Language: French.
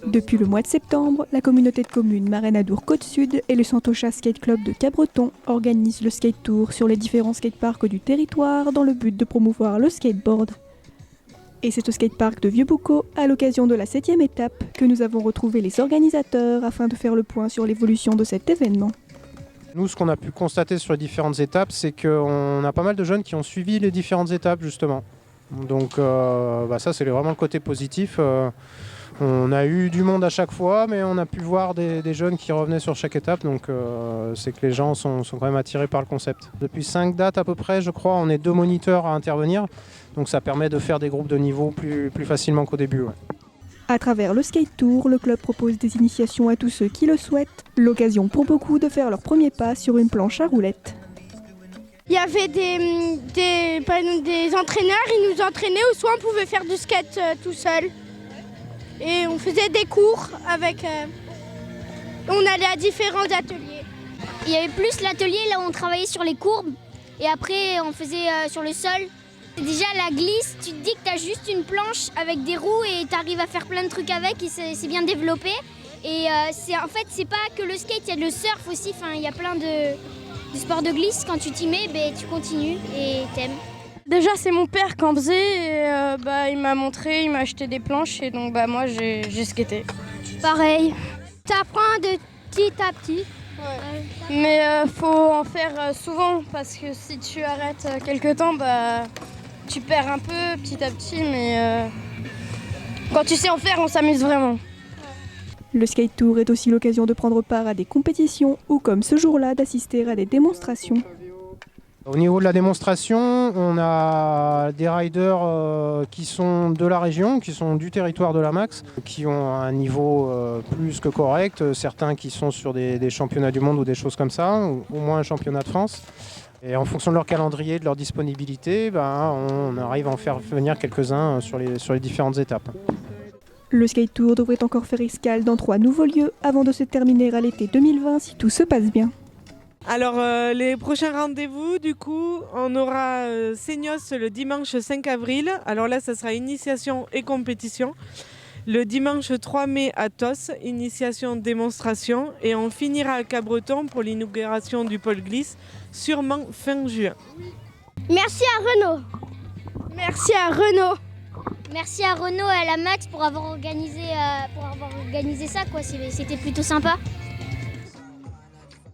Depuis le mois de septembre, la communauté de communes Marenadour Côte-Sud et le Santocha Skate Club de Cabreton organisent le skate tour sur les différents skateparks du territoire dans le but de promouvoir le skateboard. Et c'est au skatepark de Vieux-Boucau, à l'occasion de la 7e étape, que nous avons retrouvé les organisateurs afin de faire le point sur l'évolution de cet événement. Nous, ce qu'on a pu constater sur les différentes étapes, c'est qu'on a pas mal de jeunes qui ont suivi les différentes étapes, justement. Donc ça, c'est vraiment le côté positif. On a eu du monde à chaque fois, mais on a pu voir des jeunes qui revenaient sur chaque étape. Donc c'est que les gens sont quand même attirés par le concept. Depuis 5 dates à peu près, je crois, on est 2 moniteurs à intervenir. Donc ça permet de faire des groupes de niveau plus facilement qu'au début. Ouais. À travers le skate tour, le club propose des initiations à tous ceux qui le souhaitent. L'occasion pour beaucoup de faire leur premier pas sur une planche à roulettes. Il y avait des entraîneurs, ils nous entraînaient, ou soit on pouvait faire du skate tout seul. Et on faisait des cours avec... on allait à différents ateliers. Il y avait plus l'atelier là où on travaillait sur les courbes et après on faisait sur le sol. Déjà la glisse, tu te dis que tu as juste une planche avec des roues et tu arrives à faire plein de trucs avec et c'est bien développé. Et en fait c'est pas que le skate, il y a le surf aussi, il y a plein de sports de glisse. Quand tu t'y mets, tu continues et t'aimes. Déjà c'est mon père qui en faisait et il m'a montré, il m'a acheté des planches et donc moi j'ai skaté. Pareil, tu apprends de petit à petit. Ouais. Mais faut en faire souvent parce que si tu arrêtes quelque temps, tu perds un peu petit à petit, mais quand tu sais en faire, on s'amuse vraiment. Le skate tour est aussi l'occasion de prendre part à des compétitions ou comme ce jour-là d'assister à des démonstrations. Au niveau de la démonstration, on a des riders qui sont de la région, qui sont du territoire de la Max, qui ont un niveau plus que correct, certains qui sont sur des championnats du monde ou des choses comme ça, ou au moins un championnat de France. Et en fonction de leur calendrier, de leur disponibilité, on arrive à en faire venir quelques-uns sur les différentes étapes. Le skate tour devrait encore faire escale dans 3 nouveaux lieux avant de se terminer à l'été 2020 si tout se passe bien. Alors les prochains rendez-vous, du coup, on aura Seignos le dimanche 5 avril. Alors là, ça sera initiation et compétition. Le dimanche 3 mai à Tos, initiation, démonstration. Et on finira à Cabreton pour l'inauguration du pôle glisse, sûrement fin juin. Merci à Renaud. Merci à Renaud. Merci à Renaud et à la Max pour avoir organisé ça, quoi. C'était plutôt sympa.